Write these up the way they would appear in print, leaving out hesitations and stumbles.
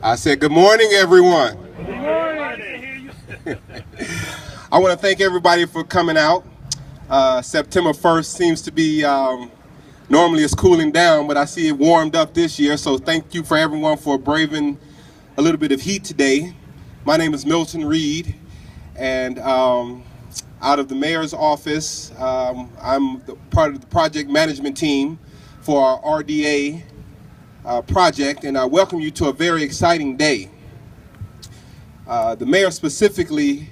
I said, good morning, everyone. Good morning. I want to thank everybody for coming out. September 1st seems to be, normally it's cooling down, but I see it warmed up this year. So thank you for everyone for braving a little bit of heat today. My name is Milton Reed, and out of the mayor's office, I'm part of the project management team for our RDA project, and I welcome you to a very exciting day. The mayor specifically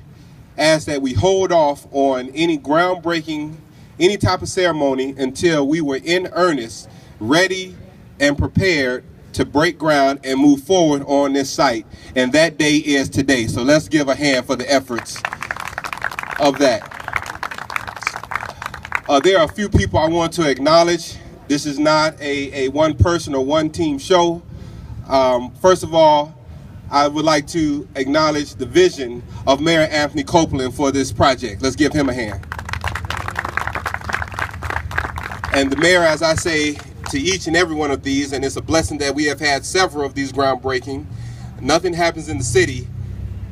asked that we hold off on any groundbreaking, any type of ceremony until we were in earnest, ready and prepared to break ground and move forward on this site. And that day is today. So let's give a hand for the efforts of that. There are a few people I want to acknowledge. This is not a one person or one team show. First of all, I would like to acknowledge the vision of Mayor Anthony Copeland for this project. Let's give him a hand. And the mayor, as I say to each and every one of these, and it's a blessing that we have had several of these groundbreaking, nothing happens in the city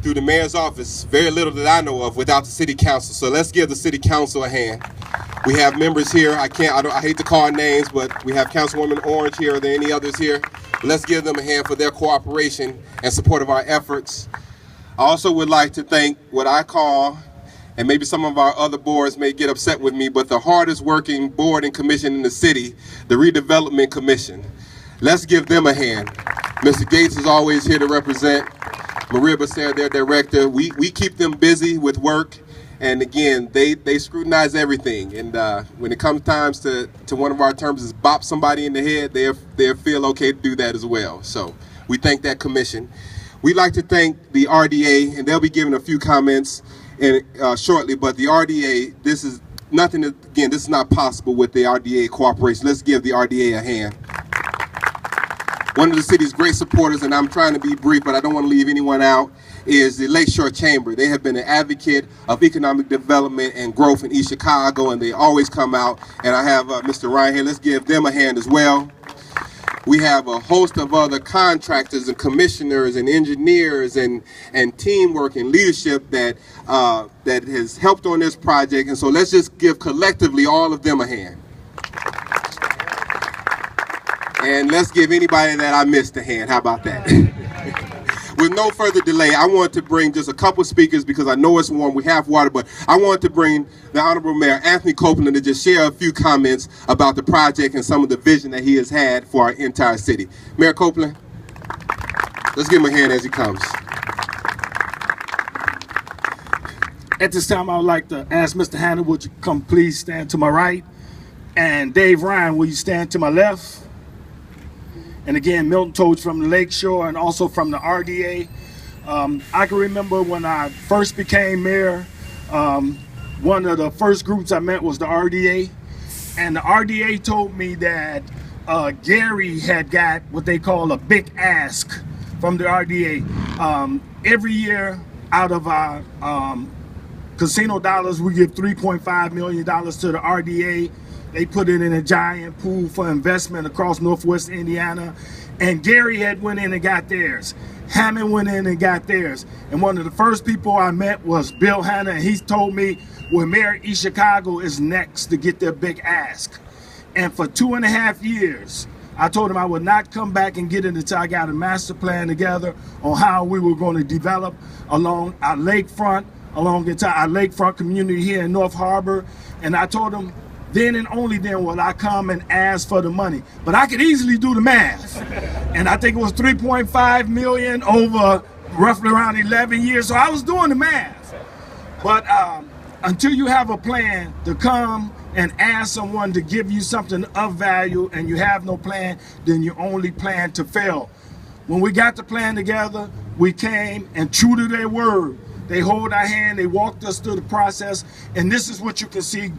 through the mayor's office, very little that I know of, without the city council. So let's give the city council a hand. We have members here. I hate to call names, but we have Councilwoman Orange here. Are there any others here? But let's give them a hand for their cooperation and support of our efforts. I also would like to thank what I call, and maybe some of our other boards may get upset with me, but the hardest working board and commission in the city, the Redevelopment Commission. Let's give them a hand. Mr. Gates is always here to represent. Maria Basser, their director. We keep them busy with work. And again, they scrutinize everything. And when it comes times to one of our terms is bop somebody in the head, they feel okay to do that as well. So we thank that commission. We'd like to thank the RDA, and they'll be giving a few comments shortly, but the RDA, this is nothing, again, this is not possible with the RDA cooperation. Let's give the RDA a hand. One of the city's great supporters, and I'm trying to be brief, but I don't want to leave anyone out, is the Lakeshore Chamber. They have been an advocate of economic development and growth in East Chicago, and they always come out. And I have Mr. Ryan here. Let's give them a hand as well. We have a host of other contractors and commissioners and engineers and teamwork and leadership that has helped on this project. And so let's just give collectively all of them a hand. And let's give anybody that I missed a hand. How about that? With no further delay, I want to bring just a couple speakers because I know it's warm, we have water, but I want to bring the Honorable Mayor Anthony Copeland to just share a few comments about the project and some of the vision that he has had for our entire city. Mayor Copeland, let's give him a hand as he comes. At this time, I would like to ask Mr. Hanna, would you come please stand to my right? And Dave Ryan, will you stand to my left? And again, Milton Toad from the Lakeshore and also from the RDA. I can remember when I first became mayor, one of the first groups I met was the RDA. And the RDA told me that Gary had got what they call a big ask from the RDA. Every year out of our casino dollars, we give $3.5 million to the RDA. They put it in a giant pool for investment across Northwest Indiana. And Gary had went in and got theirs. Hammond went in and got theirs. And one of the first people I met was Bill Hanna, and he told me, well, Mayor East Chicago is next to get their big ask. And for 2.5 years, I told him I would not come back and get it until I got a master plan together on how we were going to develop along our lakefront, along entire our lakefront community here in North Harbor. And I told him, then and only then will I come and ask for the money. But I could easily do the math. And I think it was 3.5 million over roughly around 11 years. So I was doing the math. But until you have a plan to come and ask someone to give you something of value and you have no plan, then you only plan to fail. When we got the plan together, we came and true to their word. They hold our hand, they walked us through the process, and this is what you can see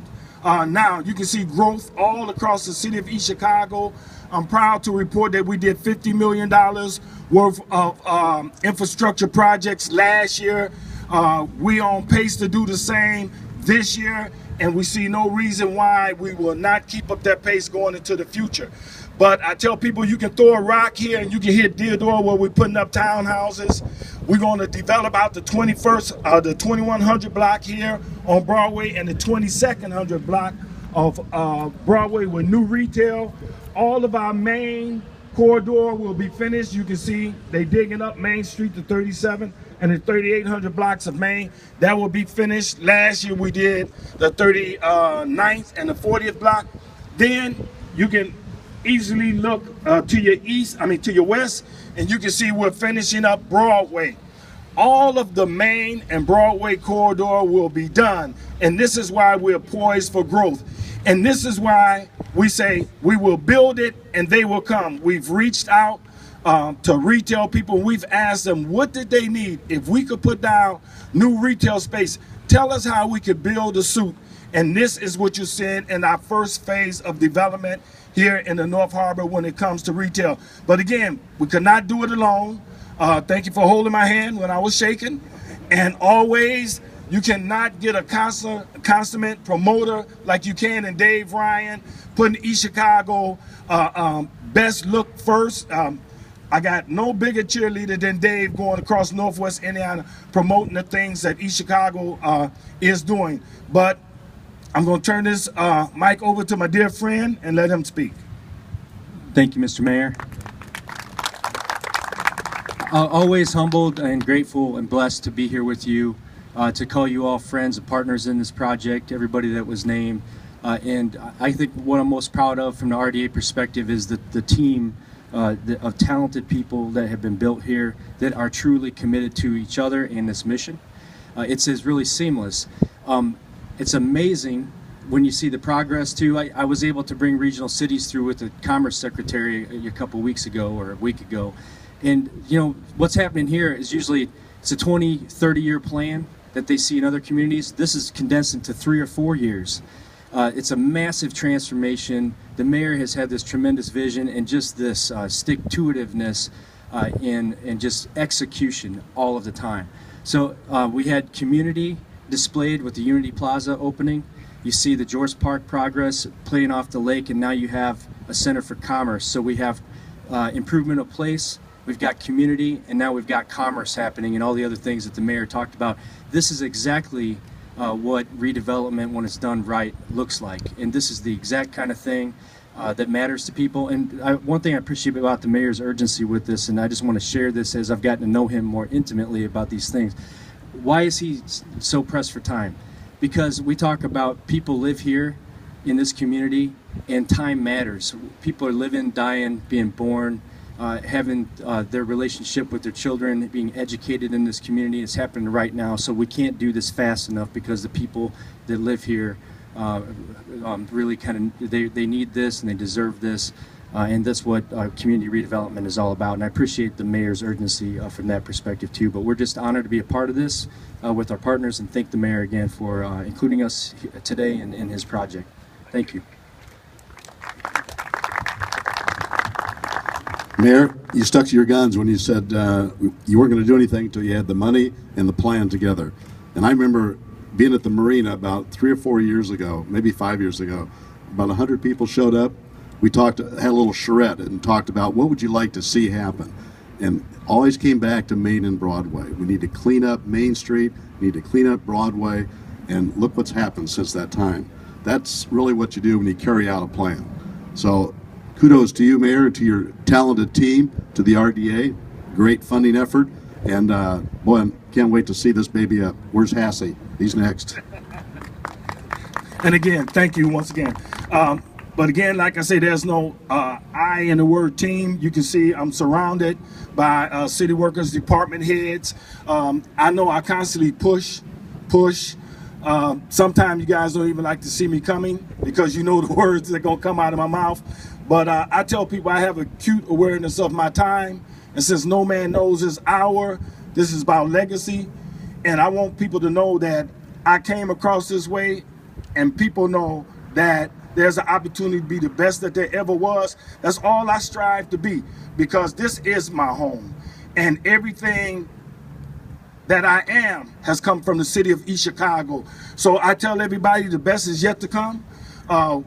now. You can see growth all across the city of East Chicago. I'm proud to report that we did $50 million worth of infrastructure projects last year. We on pace to do the same this year, and we see no reason why we will not keep up that pace going into the future. But I tell people you can throw a rock here and you can hit Deodoro where we're putting up townhouses. We're going to develop out the 2100 block here on Broadway and the 2200 block of Broadway with new retail. All of our main corridor will be finished. You can see they digging up Main Street to 37 and the 3800 blocks of Main. That will be finished. Last year we did the 39th and the 40th block. Then you can easily look to your west, and you can see we're finishing up Broadway. All of the Main and Broadway corridor will be done, and this is why we're poised for growth. And this is why we say we will build it and they will come. We've reached out to retail people. We've asked them, what did they need? If we could put down new retail space, tell us how we could build a suit. And this is what you're seeing in our first phase of development here in the North Harbor when it comes to retail. But again, we could not do it alone. Thank you for holding my hand when I was shaking. And always, you cannot get a consummate promoter like you can in Dave Ryan, putting East Chicago best look first. I got no bigger cheerleader than Dave going across Northwest Indiana promoting the things that East Chicago is doing. But I'm going to turn this mic over to my dear friend and let him speak. Thank you, Mr. Mayor. Always humbled and grateful and blessed to be here with you, to call you all friends and partners in this project, everybody that was named. And I think what I'm most proud of from the RDA perspective is the team of talented people that have been built here that are truly committed to each other and this mission. It's really seamless. It's amazing when you see the progress too. I was able to bring regional cities through with the Commerce Secretary a couple weeks ago or a week ago. And you know, what's happening here is usually it's a 20, 30-year plan that they see in other communities. This is condensed into 3 or 4 years. It's a massive transformation. The mayor has had this tremendous vision and just this stick-to-itiveness and just execution all of the time. So we had community displayed with the Unity Plaza opening. You see the George Park progress playing off the lake, and now you have a center for commerce. So we have improvement of place, we've got community, and now we've got commerce happening and all the other things that the mayor talked about. This is exactly what redevelopment, when it's done right, looks like. And this is the exact kind of thing that matters to people. And one thing I appreciate about the mayor's urgency with this, and I just want to share this as I've gotten to know him more intimately about these things. Why is he so pressed for time? Because we talk about people live here in this community and time matters. People are living, dying, being born, having their relationship with their children, being educated in this community. It's happening right now, so we can't do this fast enough because the people that live here really kind of, they need this and they deserve this. And that's what community redevelopment is all about. And I appreciate the mayor's urgency from that perspective too. But we're just honored to be a part of this with our partners, and thank the mayor again for including us today in his project. Thank you. Mayor, you stuck to your guns when you said you weren't going to do anything until you had the money and the plan together. And I remember being at the marina about 3 or 4 years ago, maybe 5 years ago. About 100 people showed up. We had a little charrette and talked about what would you like to see happen. And always came back to Main and Broadway. We need to clean up Main Street, we need to clean up Broadway, and look what's happened since that time. That's really what you do when you carry out a plan. So kudos to you, Mayor, to your talented team, to the RDA. Great funding effort. And boy, I can't wait to see this baby up. Where's Hassey? He's next. And again, thank you once again. But again, like I say, there's no I in the word team. You can see I'm surrounded by city workers, department heads. I know I constantly push. Sometimes you guys don't even like to see me coming because you know the words that are going to come out of my mouth. But I tell people I have acute awareness of my time. And since no man knows his hour, this is about legacy. And I want people to know that I came across this way, and people know that there's an opportunity to be the best that there ever was. That's all I strive to be, because this is my home. And everything that I am has come from the city of East Chicago. So I tell everybody the best is yet to come.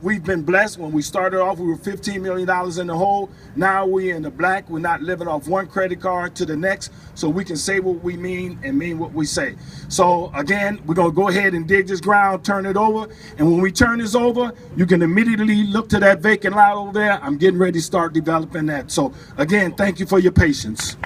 We've been blessed. When we started off, we were $15 million in the hole. Now we're in the black. We're not living off one credit card to the next, so we can say what we mean and mean what we say. So again, we're gonna go ahead and dig this ground, turn it over, and when we turn this over, you can immediately look to that vacant lot over there. I'm getting ready to start developing that. So again, thank you for your patience.